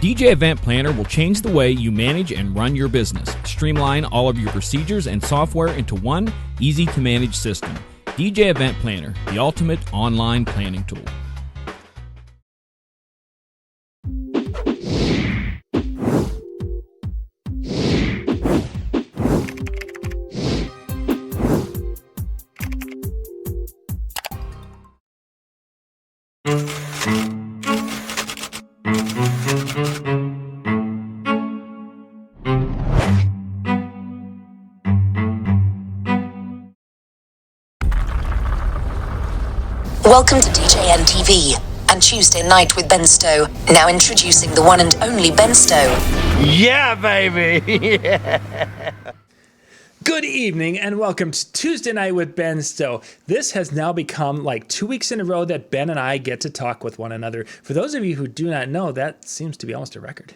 DJ Event Planner will change the way you manage and run your business. Streamline all of your procedures and software into one easy-to-manage system. DJ Event Planner, the ultimate online planning tool. Welcome to DJNTV and Tuesday Night with Ben Stowe. Now introducing the one and only Ben Stowe. Yeah, baby! Yeah. Good evening and welcome to Tuesday Night with Ben Stowe. This has now become like 2 weeks in a row that Ben and I get to talk with one another. For those of you who do not know, that seems to be almost a record.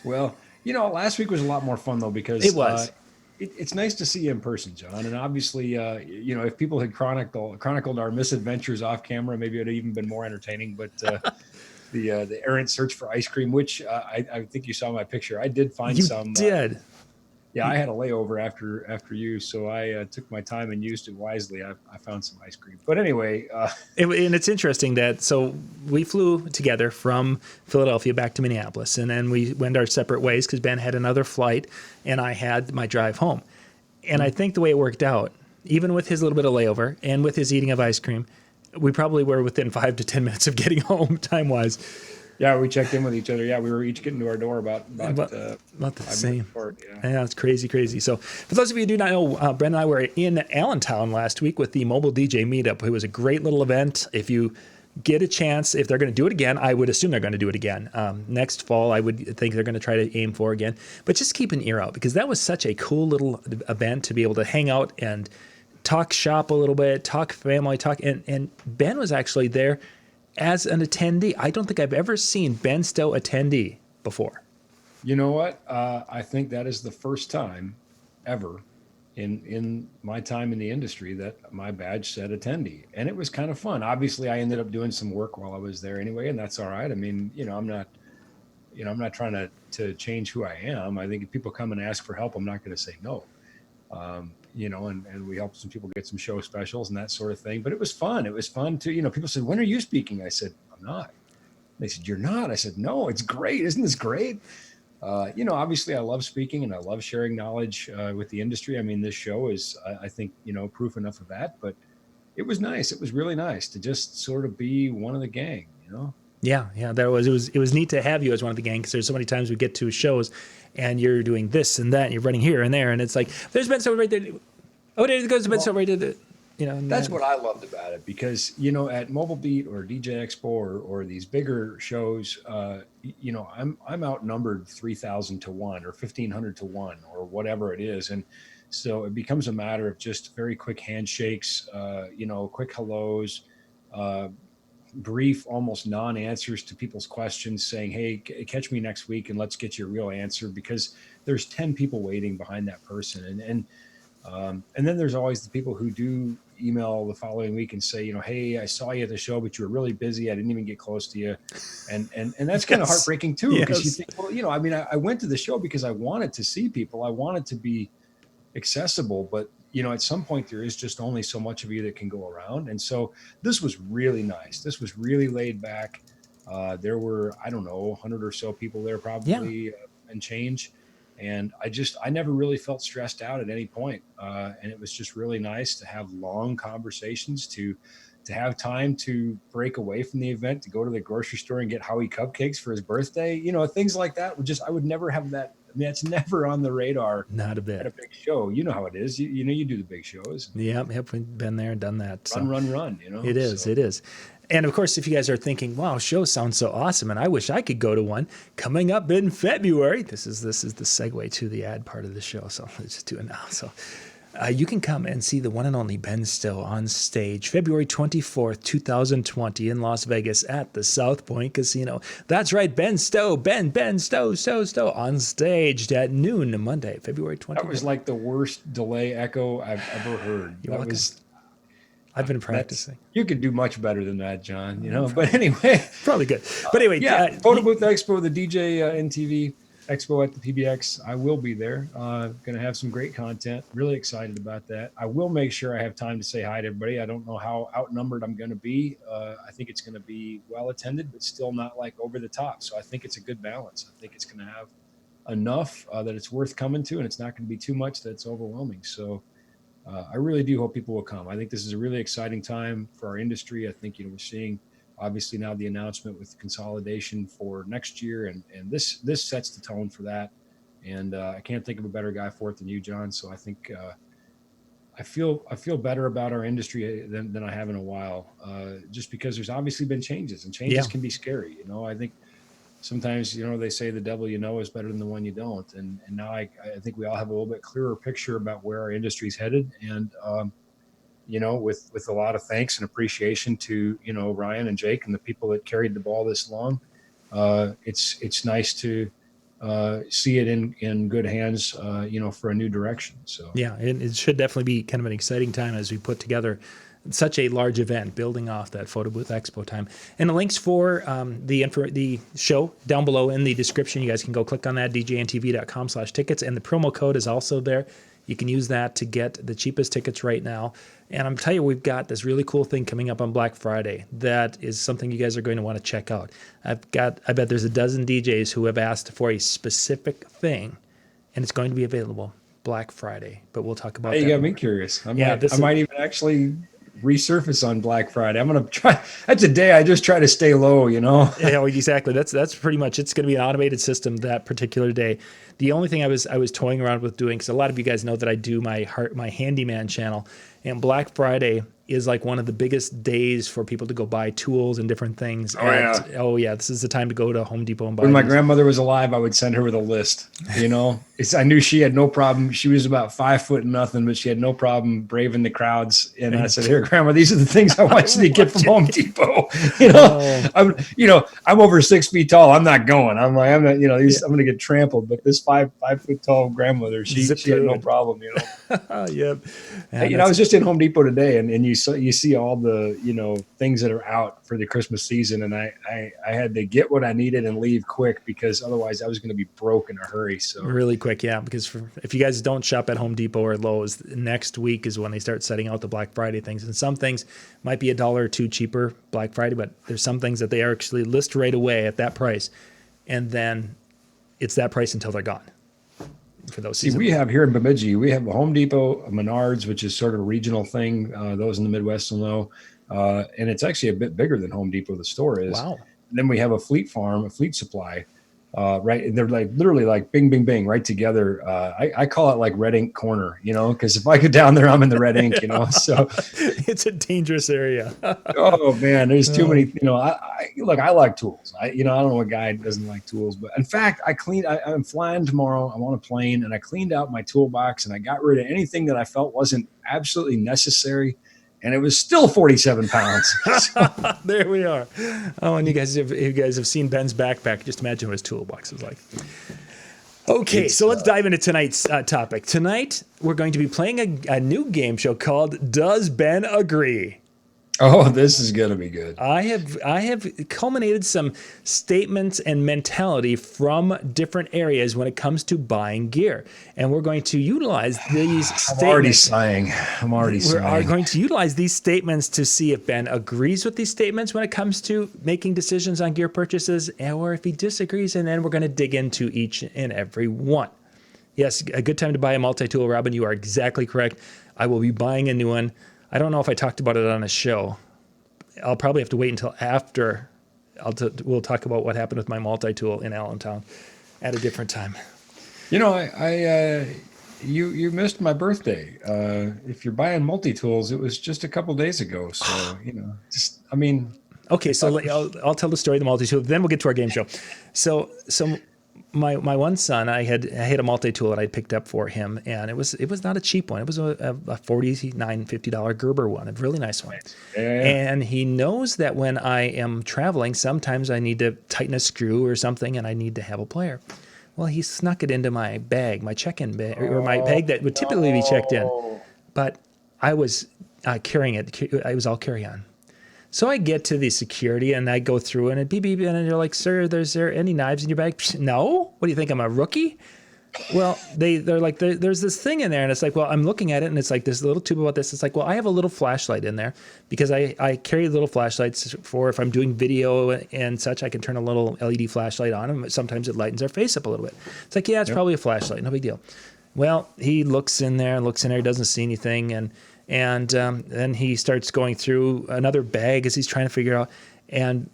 Well, you know, last week was a lot more fun though because it was. It's nice to see you in person, John. And obviously, you know, if people had chronicled our misadventures off camera, maybe it would have even been more entertaining. But the errant search for ice cream, which I think you saw my picture. I did find some. You did. Yeah, I had a layover after you, so I took my time and used it wisely. I found some ice cream. But anyway. And it's interesting that, so we flew together from Philadelphia back to Minneapolis, and then we went our separate ways because Ben had another flight, and I had my drive home. And I think the way it worked out, even with his little bit of layover and with his eating of ice cream, we probably were within 5 to 10 minutes of getting home time-wise. Yeah, we checked in with each other. Yeah, we were each getting to our door about the same. Apart, yeah, it's crazy. So for those of you who do not know, Brent and I were in Allentown last week with the Mobile DJ Meetup. It was a great little event. If you get a chance, if they're going to do it again, I would assume they're going to do it again. Next fall, I would think they're going to try to aim for again. But just keep an ear out because that was such a cool little event to be able to hang out and talk shop a little bit, talk family, and Ben was actually there as an attendee. I don't think I've ever seen Ben Stowe attendee before. You know what? I think that is the first time ever in my time in the industry that my badge said attendee. And it was kind of fun. Obviously, I ended up doing some work while I was there anyway, and that's all right. I mean, I'm not trying to change who I am. I think if people come and ask for help, I'm not going to say no. And we helped some people get some show specials and that sort of thing. But it was fun. It was fun to, people said, when are you speaking? I said, I'm not. They said, you're not. I said, no, it's great. Isn't this great? Obviously I love speaking and I love sharing knowledge with the industry. I mean, this show is, I think, proof enough of that. But it was nice. It was really nice to just sort of be one of the gang, Yeah, it was neat to have you as one of the gang because there's so many times we get to shows and you're doing this and that and you're running here and there and it's like there's been so right there. Oh, there goes Ben so right there. That's what I loved about it because at Mobile Beat or DJ Expo or these bigger shows, I'm outnumbered 3,000 to 1 or 1,500 to 1 or whatever it is, and so it becomes a matter of just very quick handshakes, quick hellos. Brief, almost non-answers to people's questions saying, hey, catch me next week and let's get you a real answer because there's 10 people waiting behind that person. And then there's always the people who do email the following week and say, hey, I saw you at the show, but you were really busy. I didn't even get close to you. And that's kind of heartbreaking too, because you think, well, I went to the show because I wanted to see people. I wanted to be accessible, but at some point there is just only so much of you that can go around. And so this was really nice. This was really laid back. There were, 100 or so people there probably and change. And I never really felt stressed out at any point. And it was just really nice to have long conversations, to have time to break away from the event, to go to the grocery store and get Howie cupcakes for his birthday, things like that. I would never have that. I mean, it's never on the radar. Not a bit. At a big show. You know how it is. You do the big shows. Yep, we've been there and done that. Run. It is. And of course, if you guys are thinking, wow, shows sound so awesome and I wish I could go to one coming up in February. This is the segue to the ad part of the show. So let's just do it now. So you can come and see the one and only Ben Stowe on stage February 24th, 2020 in Las Vegas at the South Point Casino. That's right, Ben Stowe, Ben Stowe on stage at noon Monday, February 24th. That was like the worst delay echo I've ever heard. I've been practicing. You could do much better than that, John. You know, but anyway, probably good. But anyway, yeah, Photo Booth Expo, the DJ NTV Expo at the PBX. I will be there. Going to have some great content. Really excited about that. I will make sure I have time to say hi to everybody. I don't know how outnumbered I'm going to be. I think it's going to be well attended, but still not like over the top. So I think it's a good balance. I think it's going to have enough that it's worth coming to, and it's not going to be too much that it's overwhelming. So I really do hope people will come. I think this is a really exciting time for our industry. I think, we're seeing obviously now the announcement with consolidation for next year, and this sets the tone for that. And I can't think of a better guy for it than you, John. So I think I feel better about our industry than I have in a while, just because there's obviously been changes, and changes can be scary. I think sometimes, they say the devil is better than the one you don't. And now I think we all have a little bit clearer picture about where our industry's headed. And, with a lot of thanks and appreciation to, Ryan and Jake and the people that carried the ball this long, it's nice to see it in good hands, for a new direction. So, yeah, it should definitely be kind of an exciting time as we put together such a large event, building off that Photo Booth Expo time. And the links for the show down below in the description. You guys can go click on that, djntv.com/tickets. And the promo code is also there. You can use that to get the cheapest tickets right now. And I'm telling you, we've got this really cool thing coming up on Black Friday. That is something you guys are going to want to check out. I bet there's a dozen DJs who have asked for a specific thing, and it's going to be available Black Friday. But we'll talk about that. You got me curious. I might even actually resurface on Black Friday. I'm going to try. That's a day I just try to stay low, Yeah, exactly. That's pretty much, it's going to be an automated system that particular day. The only thing I was toying around with doing, because a lot of you guys know that I do my handyman channel, and Black Friday is like one of the biggest days for people to go buy tools and different things. This is the time to go to Home Depot and buy. When my grandmother was alive, I would send her with a list. I knew she had no problem. She was about 5 foot and nothing, but she had no problem braving the crowds. And I said, "Here, Grandma, these are the things I want you to get from Home Depot." I'm over 6 feet tall. I'm not going. I'm not. I'm going to get trampled. But this 5 foot tall grandmother, she had no problem. Yep. I was just in Home Depot today, and you see all the things that are out for the Christmas season, and I had to get what I needed and leave quick, because otherwise I was going to be broke in a hurry. So really quick, because if you guys don't shop at Home Depot or Lowe's, next week is when they start setting out the Black Friday things, and some things might be $1 or $2 cheaper Black Friday, but there's some things that they are actually list right away at that price, and then it's that price until they're gone. For those seasons. We have here in Bemidji, we have a Home Depot, a Menards, which is sort of a regional thing. Those in the Midwest will know. And it's actually a bit bigger than Home Depot, the store is. Wow. And then we have a Fleet Farm, a Fleet Supply, right? And they're like literally like bing, bing, bing right together. I call it like red ink corner, because if I go down there, I'm in the red ink, so it's a dangerous area. Oh man, there's too many, I like tools. I don't know what guy doesn't like tools, but in fact, I'm flying tomorrow. I'm on a plane, and I cleaned out my toolbox, and I got rid of anything that I felt wasn't absolutely necessary. And it was still 47 pounds. There we are. Oh, and you guys have seen Ben's backpack. Just imagine what his toolbox is like. Okay, so let's dive into tonight's topic. Tonight, we're going to be playing a new game show called Does Ben Agree? Oh, this is going to be good. I have culminated some statements and mentality from different areas when it comes to buying gear. And we're going to utilize these statements. I'm already sighing. We're going to utilize these statements to see if Ben agrees with these statements when it comes to making decisions on gear purchases, or if he disagrees, and then we're going to dig into each and every one. Yes, a good time to buy a multi-tool, Robin. You are exactly correct. I will be buying a new one. I don't know if I talked about it on a show. I'll probably have to wait until after. We'll talk about what happened with my multi-tool in Allentown at a different time. You missed my birthday. If you're buying multi-tools, it was just a couple days ago. So, Okay, so I'll tell the story of the multi-tool. Then we'll get to our game show. So my one son, I had a multi-tool that I picked up for him, and it was not a cheap one. It was a $49-$50 Gerber one, a really nice one. Yeah. And he knows that when I am traveling, sometimes I need to tighten a screw or something, and I need to have a plier. Well, he snuck it into my bag, my check-in bag, or my bag that would typically be checked in. But I was carrying it. It was all carry-on. So I get to the security and I go through and it beep beep and they're like, "Sir, is there any knives in your bag?" No. What do you think? I'm a rookie? Well, they're like, there's this thing in there, and it's like, well, I'm looking at it, and it's like this little tube about this. It's like, well, I have a little flashlight in there because I carry little flashlights for if I'm doing video and such. I can turn a little LED flashlight on, and sometimes it lightens our face up a little bit. It's like, yeah, it's probably a flashlight, no big deal. Well, he looks in there, doesn't see anything, and then he starts going through another bag as he's trying to figure out, and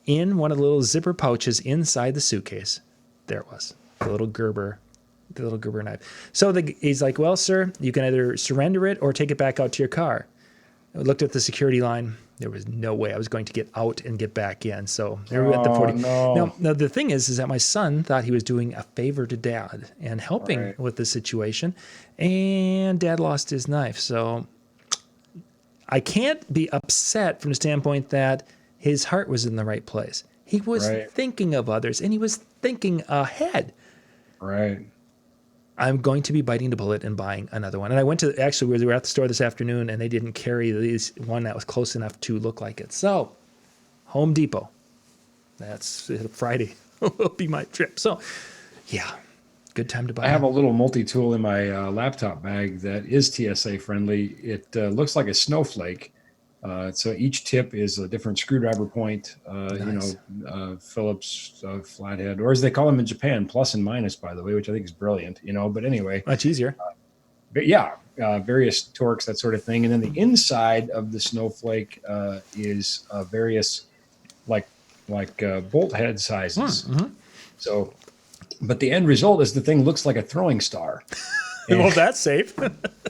in one of the little zipper pouches inside the suitcase, there it was, the little Gerber knife. So he's like, "Well, sir, you can either surrender it or take it back out to your car." I looked at the security line. There was no way I was going to get out and get back in. So there we went the 40. No. Now, the thing is that my son thought he was doing a favor to Dad and helping with the situation, and Dad lost his knife. So I can't be upset from the standpoint that his heart was in the right place. He was thinking of others, and he was thinking ahead. Right. I'm going to be biting the bullet and buying another one. And I went to, actually, we were at the store this afternoon, and they didn't carry one that was close enough to look like it. So, Home Depot. That's Friday will be my trip. So, yeah, good time to buy. I have a little multi-tool in my laptop bag that is TSA friendly. It looks like a snowflake. So each tip is a different screwdriver point, Nice. Phillips flathead, or as they call them in Japan, plus and minus, by the way, which I think is brilliant, but anyway. Much easier. But yeah, various torques, that sort of thing. And then the inside of the snowflake is various like bolt head sizes. Mm-hmm. So, but the end result is the thing looks like a throwing star. Well, that's safe.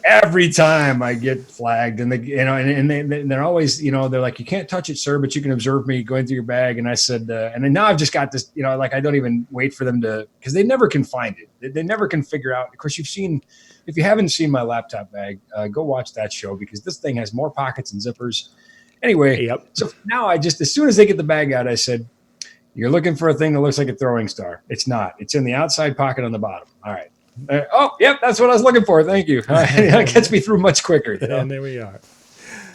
Every time I get flagged, and they're always, they're like, "You can't touch it, sir, but you can observe me going through your bag." And I said, and then now I've just got this, I don't even wait for them to, because they never can find it. They never can figure out. Of course, if you haven't seen my laptop bag, go watch that show, because this thing has more pockets and zippers. Anyway, So now as soon as they get the bag out, I said, "You're looking for a thing that looks like a throwing star. It's not. It's in the outside pocket on the bottom." All right. Yep, that's what I was looking for. Thank you. That gets me through much quicker. And there we are.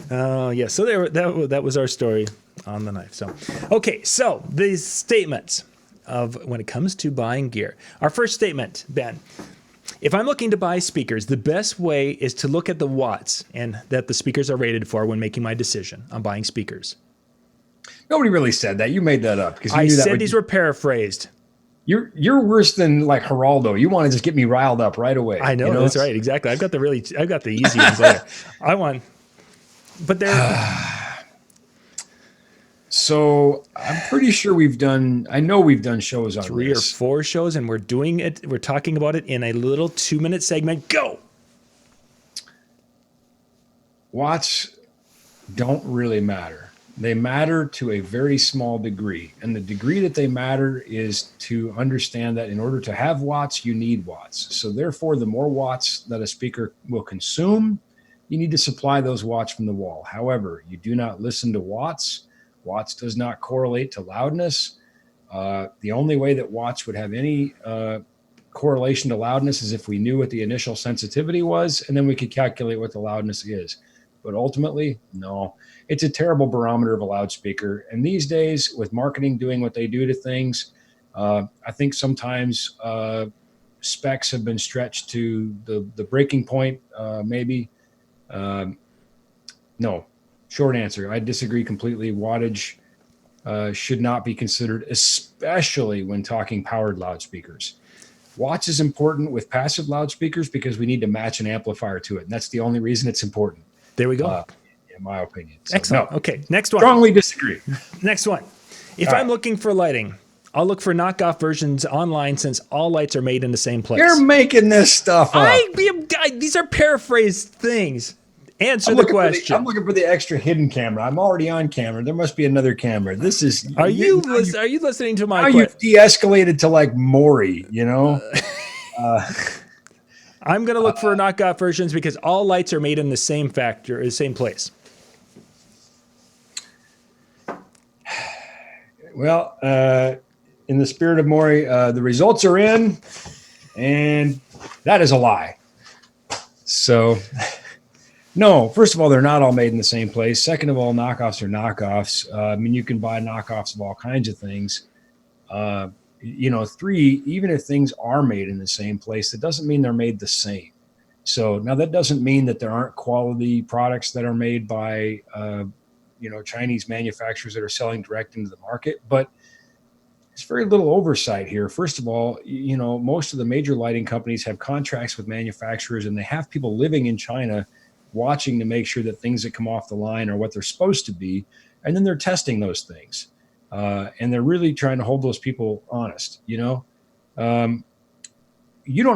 So that was our story on the knife. So, okay, so these statements of when it comes to buying gear. Our first statement, Ben. If I'm looking to buy speakers, the best way is to look at the watts and that the speakers are rated for when making my decision on buying speakers. Nobody really said that. You made that up, because I said these were paraphrased. You're worse than like Geraldo. You want to just get me riled up right away. I know, that's right, exactly. I've got the easy ones later. But they're. So I'm pretty sure we've done shows on 3 or 4 shows, and we're doing it. We're talking about it in a little 2-minute segment. Go. Watts don't really matter. They matter to a very small degree. And the degree that they matter is to understand that in order to have watts, you need watts. So therefore, the more watts that a speaker will consume, you need to supply those watts from the wall. However, you do not listen to watts. Watts does not correlate to loudness. The only way that watts would have any correlation to loudness is if we knew what the initial sensitivity was, and then we could calculate what the loudness is. But ultimately, no. It's a terrible barometer of a loudspeaker. And these days, with marketing doing what they do to things, I think sometimes specs have been stretched to the breaking point, maybe. No. Short answer, I disagree completely. Wattage should not be considered, especially when talking powered loudspeakers. Watts is important with passive loudspeakers because we need to match an amplifier to it. And that's the only reason it's important. There we go. In my opinion. So, excellent. No. Okay, next one. Strongly disagree. Next one. If I'm looking for lighting, I'll look for knockoff versions online since all lights are made in the same place. You're making this stuff up. These are paraphrased things. Answer the question. I'm looking for the extra hidden camera. I'm already on camera. There must be another camera. This is. Are you listening to my? Now you've de-escalated to like Maury. I'm going to look for knockoff versions because all lights are made in the same place. Well, in the spirit of Maury, the results are in, and that is a lie. So No, first of all, they're not all made in the same place. Second of all, knockoffs are knockoffs. I mean, you can buy knockoffs of all kinds of things. Three, even if things are made in the same place, that doesn't mean they're made the same. So now that doesn't mean that there aren't quality products that are made by, Chinese manufacturers that are selling direct into the market, but there's very little oversight here. First of all, most of the major lighting companies have contracts with manufacturers, and they have people living in China watching to make sure that things that come off the line are what they're supposed to be. And then they're testing those things. And they're really trying to hold those people honest. You don't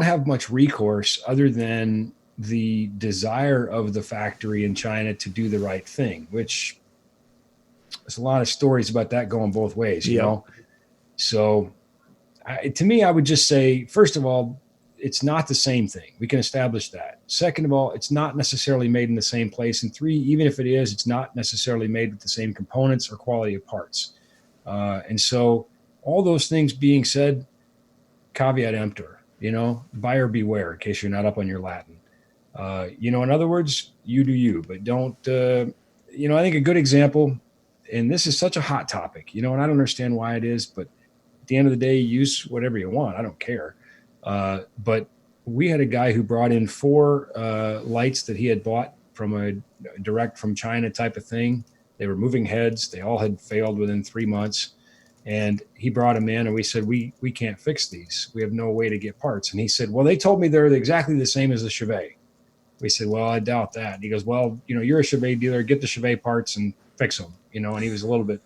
have much recourse other than the desire of the factory in China to do the right thing, which there's a lot of stories about that going both ways, you know? So to me, I would just say, first of all, it's not the same thing. We can establish that. Second of all, it's not necessarily made in the same place. And three, even if it is, it's not necessarily made with the same components or quality of parts. And so all those things being said, caveat emptor, buyer beware, in case you're not up on your Latin. In other words, you do you, but don't, I think a good example, and this is such a hot topic, and I don't understand why it is, but at the end of the day, use whatever you want. I don't care. But we had a guy who brought in 4 lights that he had bought from a direct from China type of thing. They were moving heads. They all had failed within 3 months. And he brought them in and we said, we can't fix these. We have no way to get parts. And he said, well, they told me they're exactly the same as the Chevet. We said, well, I doubt that. And he goes, well, you're a Chevet dealer. Get the Chevet parts and fix them, and he was a little bit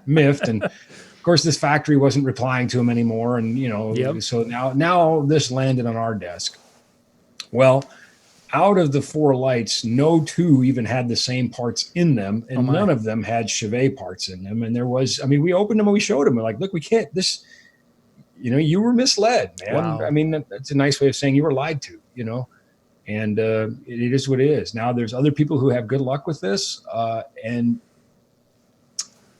miffed. And of course, this factory wasn't replying to him anymore. And, So now this landed on our desk. Well, out of the 4 lights, no 2 even had the same parts in them. And none of them had Chevet parts in them. And we opened them and we showed them. We're like, look, we can't, you were misled, man. Wow. I mean, that's a nice way of saying you were lied to, and it is what it is. Now there's other people who have good luck with this. And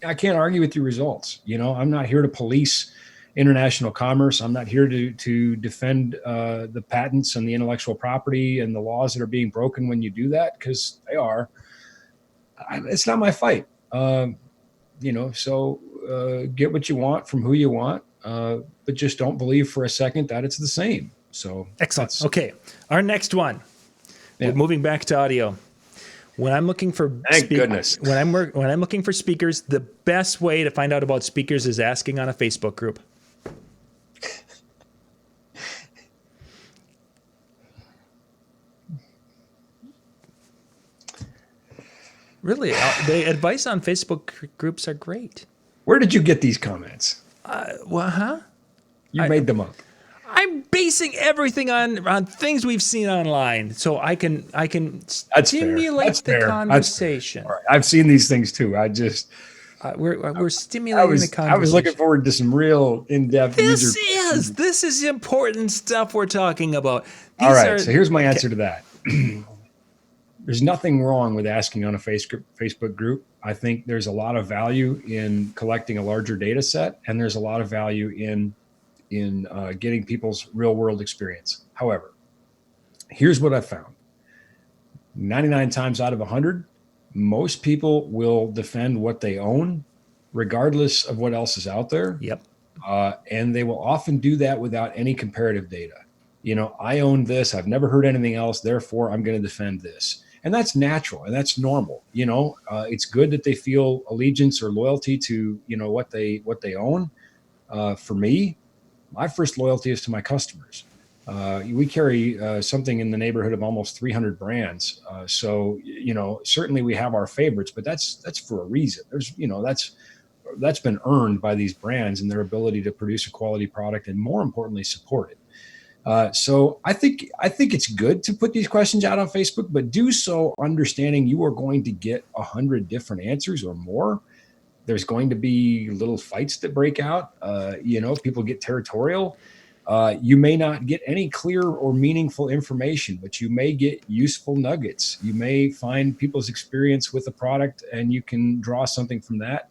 I can't argue with your results. I'm not here to police international commerce. I'm not here to defend the patents and the intellectual property and the laws that are being broken when you do that, because they are. It's not my fight. So get what you want from who you want, but just don't believe for a second that it's the same. So excellent. Okay, our next one. Yeah. We're moving back to audio. When I'm looking for goodness. When I'm looking for speakers, the best way to find out about speakers is asking on a Facebook group. Really, the advice on Facebook groups are great. Where did you get these comments? You made them up. I'm basing everything on things we've seen online, so I can stimulate the conversation. Right. I've seen these things too. We're stimulating the conversation. I was looking forward to some real in-depth. This is important stuff we're talking about. All right, so here's my answer to that. There's nothing wrong with asking on a Facebook group. I think there's a lot of value in collecting a larger data set, and there's a lot of value in getting people's real world experience. However, here's what I found. 99 times out of 100, most people will defend what they own, regardless of what else is out there. Yep. And they will often do that without any comparative data. I own this. I've never heard anything else. Therefore, I'm going to defend this. And that's natural and that's normal. It's good that they feel allegiance or loyalty to, what they own. For me, my first loyalty is to my customers. We carry something in the neighborhood of almost 300 brands. So, certainly we have our favorites, but that's for a reason. There's, that's been earned by these brands and their ability to produce a quality product and, more importantly, support it. So I think it's good to put these questions out on Facebook, but do so understanding you are going to get 100 different answers or more. There's going to be little fights that break out. People get territorial. You may not get any clear or meaningful information, but you may get useful nuggets. You may find people's experience with the product and you can draw something from that.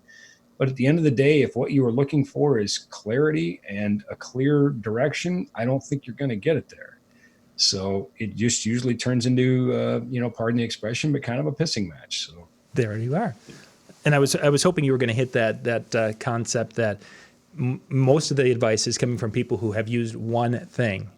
But at the end of the day, if what you are looking for is clarity and a clear direction, I don't think you're going to get it there. So it just usually turns into, pardon the expression, but kind of a pissing match. So There you are. And I was hoping you were going to hit that concept that most of the advice is coming from people who have used one thing,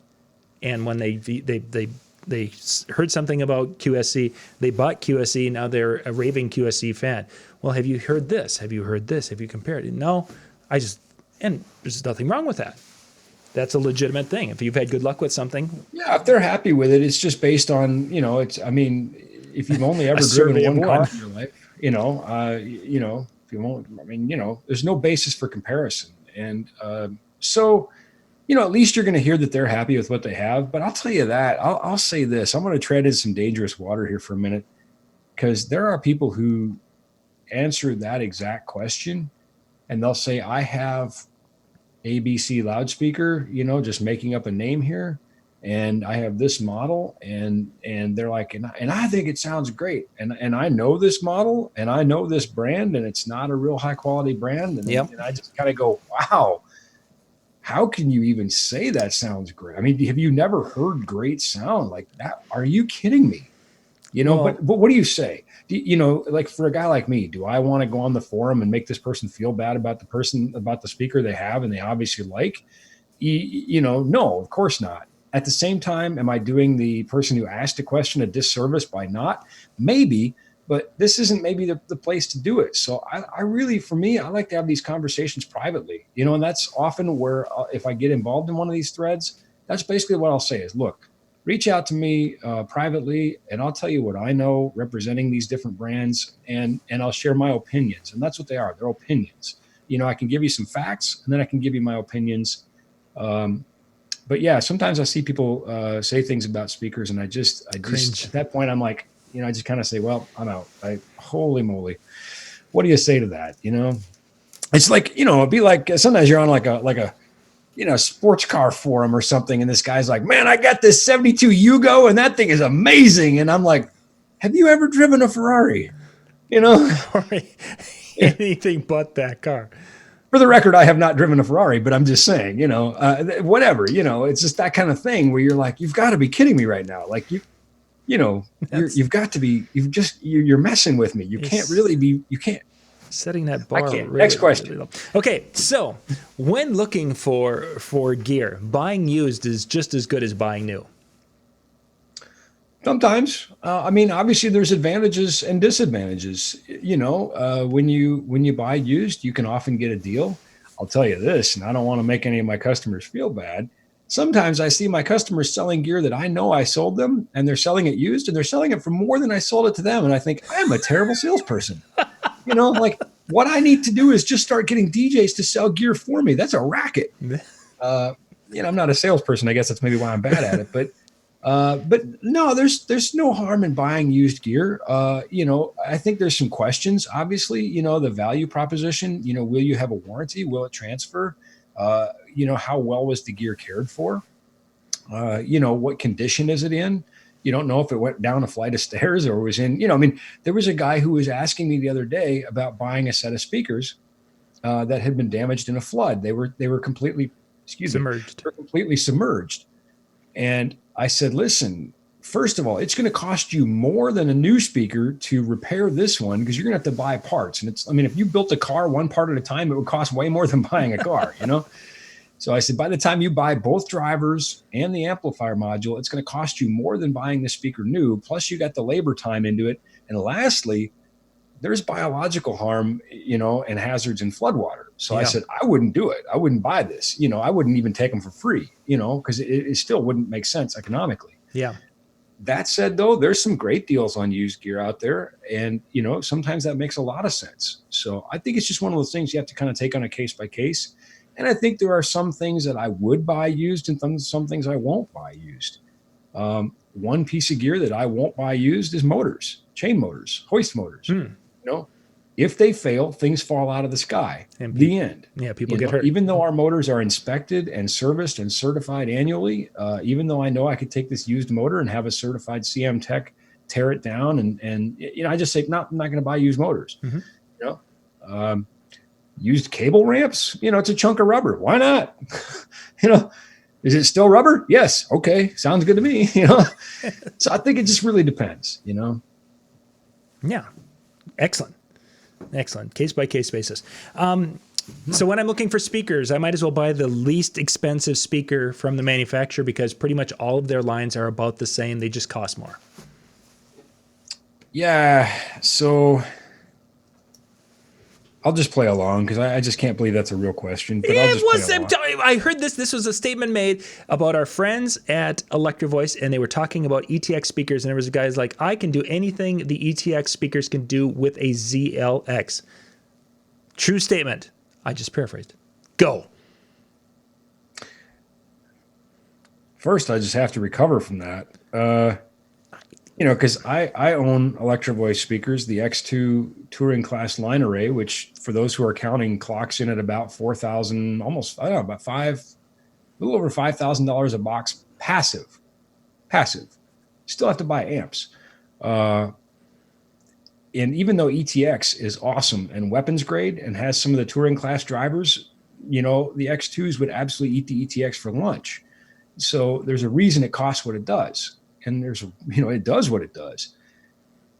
and when they heard something about QSC, they bought QSC. Now they're a raving QSC fan. Well, have you heard this? Have you heard this? Have you compared it? No, and there's nothing wrong with that. That's a legitimate thing. If you've had good luck with something, yeah, if they're happy with it, it's just based on, if you've only ever driven one car in your life, if you won't, there's no basis for comparison. And so, at least you're going to hear that they're happy with what they have. But I'll tell you that, I'll say this, I'm going to tread in some dangerous water here for a minute, because there are people who answer that exact question and they'll say, I have ABC loudspeaker, just making up a name here, and I have this model, and they're like, and I think it sounds great, and I know this model, and I know this brand, and it's not a real high quality brand, and I just kind of go, wow, how can you even say that sounds great? I mean, have you never heard great sound like that? Are you kidding me? But what do you say? Like for a guy like me, do I want to go on the forum and make this person feel bad about the speaker they have and they obviously like? No, of course not. At the same time, am I doing the person who asked a question a disservice by not? Maybe, but this isn't maybe the place to do it. So I really, for me, I like to have these conversations privately, and that's often where if I get involved in one of these threads, that's basically what I'll say is, look, reach out to me privately, and I'll tell you what I know representing these different brands, and I'll share my opinions. And that's what they are. They're opinions. I can give you some facts, and then I can give you my opinions. But yeah, sometimes I see people say things about speakers, and I just Cringe. at that point, I'm like, I just kind of say, well, I'm out. Holy moly. What do you say to that? It's like, it'd be like sometimes you're on like a sports car forum or something, and this guy's like, man, I got this 72 Yugo and that thing is amazing. And I'm like, have you ever driven a Ferrari? Anything but that car. For the record, I have not driven a Ferrari, but I'm just saying, whatever, it's just that kind of thing where you're like, you've got to be kidding me right now. Like you've got to be, you're messing with me. You can't really be, you can't. Setting that bar. Really, next question. Really low. Okay, so when looking for gear, buying used is just as good as buying new. Sometimes, obviously there's advantages and disadvantages. When you buy used, you can often get a deal. I'll tell you this, and I don't want to make any of my customers feel bad. Sometimes I see my customers selling gear that I know I sold them, and they're selling it used, and they're selling it for more than I sold it to them. And I think I am a terrible salesperson. Like what I need to do is just start getting DJs to sell gear for me. That's a racket. I'm not a salesperson. I guess that's maybe why I'm bad at it. But no, there's no harm in buying used gear. I think there's some questions. Obviously, the value proposition. Will you have a warranty? Will it transfer? How well was the gear cared for? What condition is it in? You don't know if it went down a flight of stairs or was in, there was a guy who was asking me the other day about buying a set of speakers that had been damaged in a flood. They were completely, submerged. They were completely submerged. And I said, listen, first of all, it's going to cost you more than a new speaker to repair this one, because you're going to have to buy parts. And if you built a car one part at a time, it would cost way more than buying a car, So I said, by the time you buy both drivers and the amplifier module, it's going to cost you more than buying the speaker new. Plus you got the labor time into it. And lastly, there's biological harm, and hazards in floodwater. So I said, I wouldn't do it. I wouldn't buy this. I wouldn't even take them for free, because it still wouldn't make sense economically. Yeah. That said, though, there's some great deals on used gear out there. And, sometimes that makes a lot of sense. So I think it's just one of those things you have to kind of take on a case by case. And I think there are some things that I would buy used and some things I won't buy used. One piece of gear that I won't buy used is motors, chain motors, hoist motors. If they fail, things fall out of the sky. And the end. Yeah, people get hurt. Even though our motors are inspected and serviced and certified annually, even though I know I could take this used motor and have a certified CM tech tear it down, and I just say, no, I'm not going to buy used motors. Used cable ramps, it's a chunk of rubber. Why not? Is it still rubber? Yes. Okay. Sounds good to me. So I think it just really depends, Yeah. Excellent. Case by case basis. So when I'm looking for speakers, I might as well buy the least expensive speaker from the manufacturer because pretty much all of their lines are about the same. They just cost more. Yeah. So I'll just play along because I just can't believe that's a real question. But I'll just play along. I heard this. This was a statement made about our friends at Electro Voice, and they were talking about ETX speakers. And there was a guy's like, I can do anything the ETX speakers can do with a ZLX. True statement. I just paraphrased. Go. First, I just have to recover from that. Because I own Electro Voice speakers, the X2 touring class line array, which for those who are counting clocks in at about 4,000, almost, I don't know, about a little over $5,000 a box, passive. Still have to buy amps. And even though ETX is awesome and weapons grade and has some of the touring class drivers, the X2s would absolutely eat the ETX for lunch. So there's a reason it costs what it does. And it does what it does.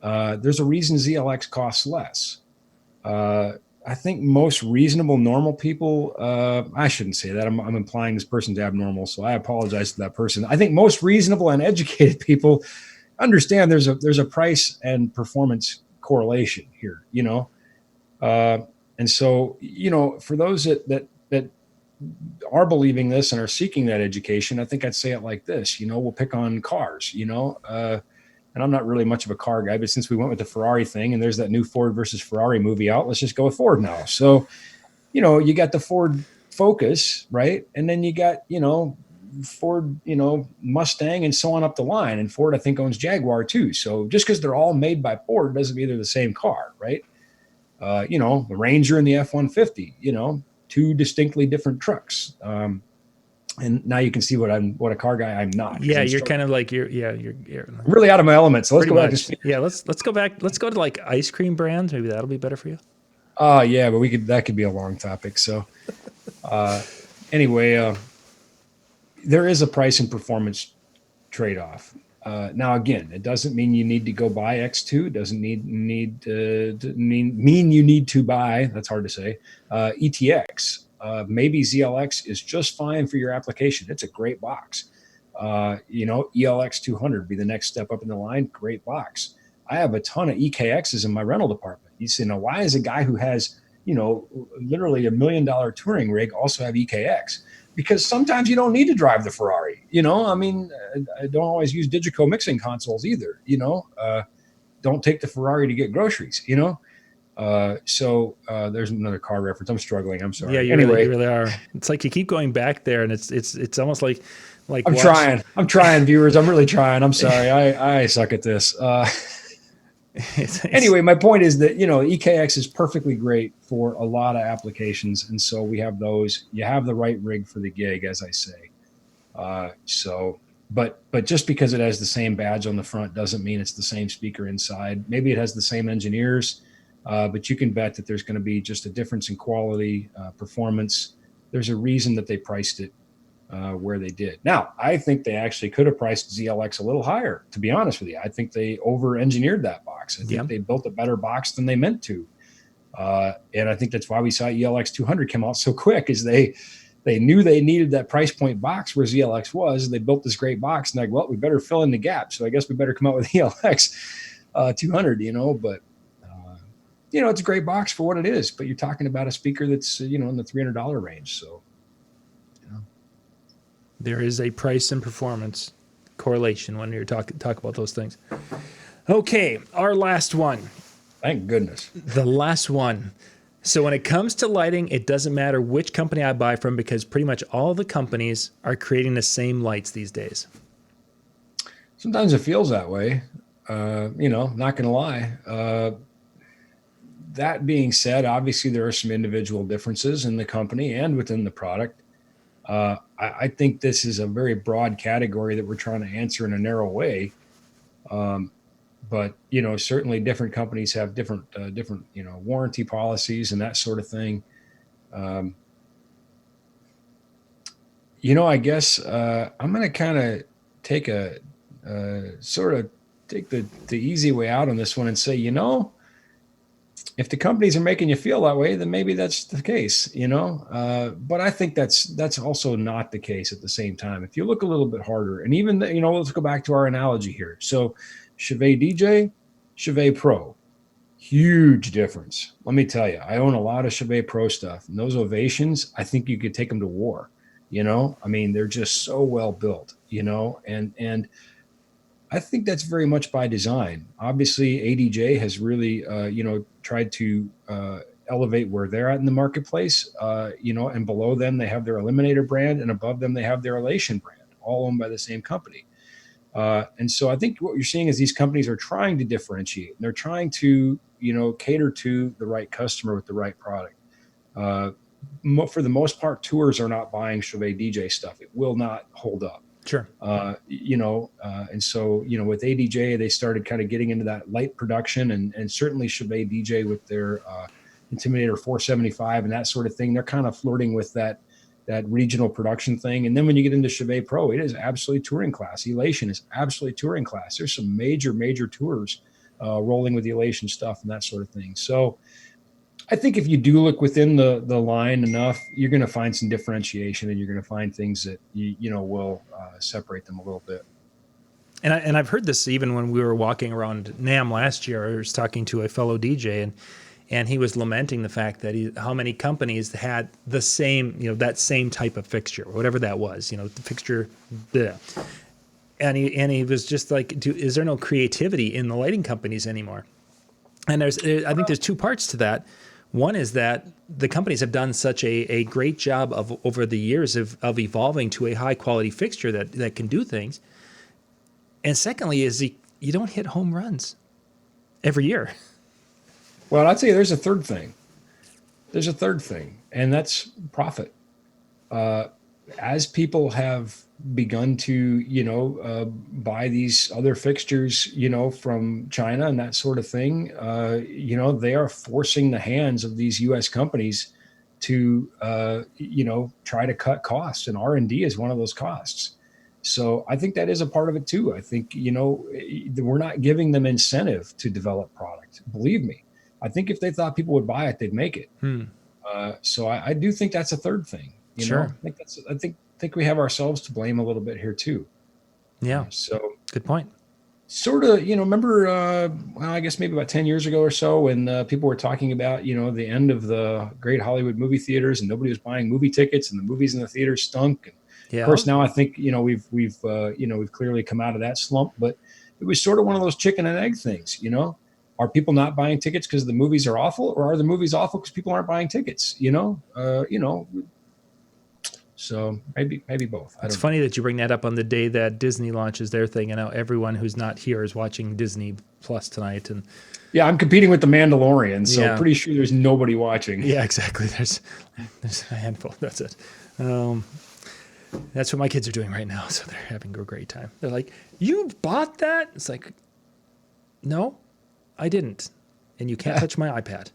There's a reason ZLX costs less. I think most reasonable, normal people, I shouldn't say that. I'm implying this person's abnormal, so I apologize to that person. I think most reasonable and educated people understand there's a price and performance correlation here, and so, for those that are believing this and are seeking that education, I think I'd say it like this, we'll pick on cars, and I'm not really much of a car guy, but since we went with the Ferrari thing and there's that new Ford versus Ferrari movie out, let's just go with Ford now. So, you got the Ford Focus, right? And then you got, Ford, Mustang and so on up the line. And Ford, I think, owns Jaguar too. So just because they're all made by Ford doesn't mean they're the same car, right? The Ranger and the F-150, two distinctly different trucks. And now you can see what a car guy I'm not. Yeah, you're kind of like you're really out of my element. So let's go back to let's go back. Let's go to like ice cream brands. Maybe that'll be better for you. Yeah, but that could be a long topic. So anyway, there is a price and performance trade-off. Now, again, it doesn't mean you need to go buy X2. It doesn't mean you need to buy, that's hard to say, ETX. Maybe ZLX is just fine for your application. It's a great box. ELX 200 would be the next step up in the line. Great box. I have a ton of EKXs in my rental department. You say, now, why is a guy who has, literally $1 million touring rig also have EKX? Because sometimes you don't need to drive the Ferrari. I don't always use Digico mixing consoles either. Don't take the Ferrari to get groceries. So there's another car reference. I'm struggling. I'm sorry. Yeah, you really are. It's like you keep going back there, and it's almost like I'm trying, viewers. I'm really trying. I'm sorry. I suck at this. Anyway, my point is that, EKX is perfectly great for a lot of applications. And so we have those. You have the right rig for the gig, as I say. But just because it has the same badge on the front doesn't mean it's the same speaker inside. Maybe it has the same engineers, but you can bet that there's going to be just a difference in quality, performance. There's a reason that they priced it where they did. Now, I think they actually could have priced ZLX a little higher, to be honest with you. I think they over-engineered that box. I think they built a better box than they meant to. And I think that's why we saw ELX 200 come out so quick, is they knew they needed that price point box where ZLX was. They built this great box, and like, well, we better fill in the gap. So I guess we better come out with ELX 200, but it's a great box for what it is, but you're talking about a speaker that's, in the $300 range. So, there is a price and performance correlation when you're talk about those things. Okay, our last one. Thank goodness. The last one. So when it comes to lighting, it doesn't matter which company I buy from, because pretty much all the companies are creating the same lights these days. Sometimes it feels that way. Not going to lie. That being said, obviously there are some individual differences in the company and within the product. I think this is a very broad category that we're trying to answer in a narrow way. But, certainly different companies have different, warranty policies and that sort of thing. I guess I'm going to kind of take a sort of take the easy way out on this one and say, if the companies are making you feel that way, then maybe that's the case, But I think that's also not the case at the same time. If you look a little bit harder, and even let's go back to our analogy here. So, Chevet DJ, Chevet Pro, huge difference. Let me tell you, I own a lot of Chevet Pro stuff, and those Ovations, I think you could take them to war. I mean, they're just so well built, and I think that's very much by design. Obviously, ADJ has really, tried to elevate where they're at in the marketplace, and below them they have their Eliminator brand, and above them they have their Elation brand, all owned by the same company. And so I think what you're seeing is these companies are trying to differentiate. And they're trying to, cater to the right customer with the right product. For the most part, tours are not buying Chevet DJ stuff. It will not hold up. Sure. And so, with ADJ, they started kind of getting into that light production, and certainly Chevet DJ with their Intimidator 475 and that sort of thing. They're kind of flirting with that regional production thing. And then when you get into Chevet Pro, it is absolutely touring class. Elation is absolutely touring class. There's some major tours rolling with the Elation stuff and that sort of thing. So I think if you do look within the line enough, you're going to find some differentiation, and you're going to find things that will separate them a little bit. And I've heard this even when we were walking around NAMM last year. I was talking to a fellow DJ, and he was lamenting the fact that how many companies had the same, that same type of fixture, whatever that was, the fixture. Bleh. And he was just like, is there no creativity in the lighting companies anymore? And I think there's two parts to that. One is that the companies have done such a great job over the years of evolving to a high quality fixture that can do things. And secondly is you don't hit home runs every year. Well, I'd say there's a third thing. And that's profit. As people have begun to, buy these other fixtures, from China and that sort of thing, they are forcing the hands of these U.S. companies to, try to cut costs. And R&D is one of those costs. So I think that is a part of it too. I think, we're not giving them incentive to develop product. Believe me. I think if they thought people would buy it, they'd make it. So I do think that's a third thing. Sure. I think we have ourselves to blame a little bit here too. Yeah. So good point. Sort of, remember, I guess maybe about 10 years ago or so when people were talking about, the end of the great Hollywood movie theaters, and nobody was buying movie tickets, and the movies in the theaters stunk. And of course, now I think, we've clearly come out of that slump, but it was sort of one of those chicken and egg things. Are people not buying tickets because the movies are awful, or are the movies awful because people aren't buying tickets? So maybe both. It's funny that you bring that up on the day that Disney launches their thing, and now everyone who's not here is watching Disney Plus tonight. And yeah, I'm competing with The Mandalorian, so pretty sure there's nobody watching. Yeah, exactly. There's a handful. That's it. That's what my kids are doing right now, so they're having a great time. They're like, "You bought that?" It's like, "No, I didn't, and you can't touch my iPad."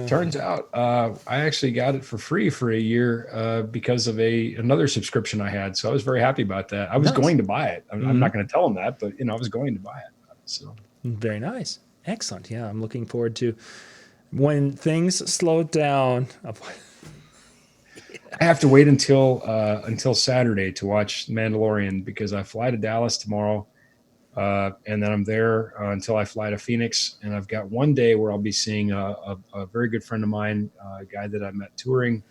Turns out I actually got it for free for a year because of another subscription I had. So I was very happy about that. I was going to buy it. I'm not going to tell them that, but I was going to buy it. So very nice. Excellent. Yeah, I'm looking forward to when things slow down. I have to wait until Saturday to watch Mandalorian because I fly to Dallas tomorrow. And then I'm there until I fly to Phoenix. And I've got one day where I'll be seeing a very good friend of mine, a guy that I met touring.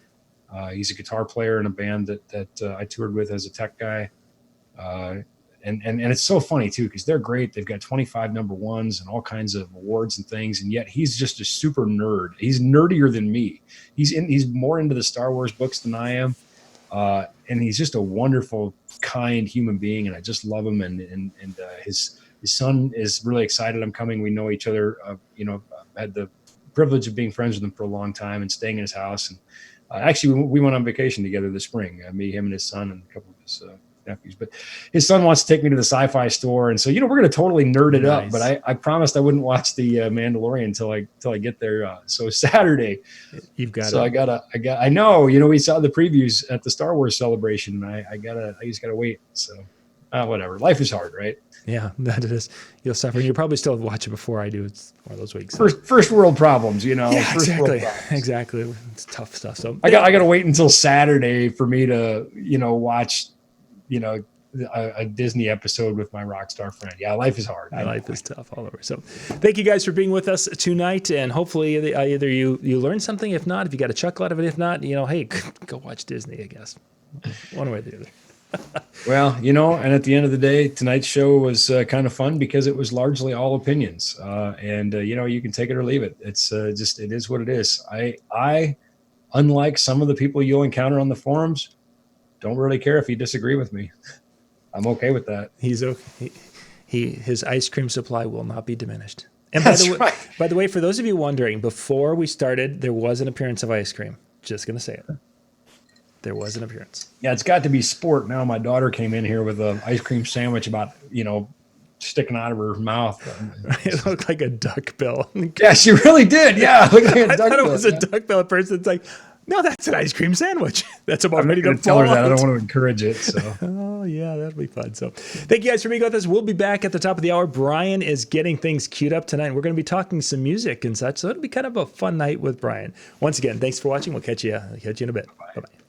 He's a guitar player in a band that I toured with as a tech guy. And it's so funny too, because they're great. They've got 25 number ones and all kinds of awards and things. And yet he's just a super nerd. He's nerdier than me. He's more into the Star Wars books than I am. And he's just a wonderful, kind human being, and I just love him. And his son is really excited I'm coming. We know each other. Had the privilege of being friends with him for a long time and staying in his house. And actually, we went on vacation together this spring. Me, him, and his son, and a couple of his nephews, but his son wants to take me to the sci-fi store. And so, we're going to totally nerd it up, but I promised I wouldn't watch the Mandalorian until I get there. So Saturday, you've got so I know, we saw the previews at the Star Wars celebration, and I just gotta wait. So whatever. Life is hard, right? Yeah, that it is. You'll suffer. You'll probably still watch it before I do. It's one of those weeks. First world problems, Yeah, first exactly. world problems. Exactly. It's tough stuff. So I got to wait until Saturday for me to, watch, a Disney episode with my rock star friend. Yeah, life is hard. Life is tough all over. So thank you guys for being with us tonight. And hopefully either you learned something. If not, if you got a chuckle out of it, if not, hey, go watch Disney, I guess. One way or the other. Well, and at the end of the day, tonight's show was kind of fun because it was largely all opinions. And you can take it or leave it. It's it is what it is. I, unlike some of the people you'll encounter on the forums, don't really care if you disagree with me. I'm okay with that. He's okay. His ice cream supply will not be diminished. And right. By the way, for those of you wondering, before we started, there was an appearance of ice cream. Just going to say it. There was an appearance. Yeah, it's got to be sport now. My daughter came in here with an ice cream sandwich about, sticking out of her mouth. It looked like a duck bill. Yeah, she really did. Yeah, looked like a I duck thought it bill. was a duck bill at first. It's like, no, that's an ice cream sandwich. That's about I'm ready going to to tell her fall that. I out. don't want to encourage it. So. Oh, yeah, that'll be fun. So thank you guys for being with us. We'll be back at the top of the hour. Brian is getting things queued up tonight. We're going to be talking some music and such. So it'll be kind of a fun night with Brian. Once again, thanks for watching. We'll catch you in a bit. Bye-bye.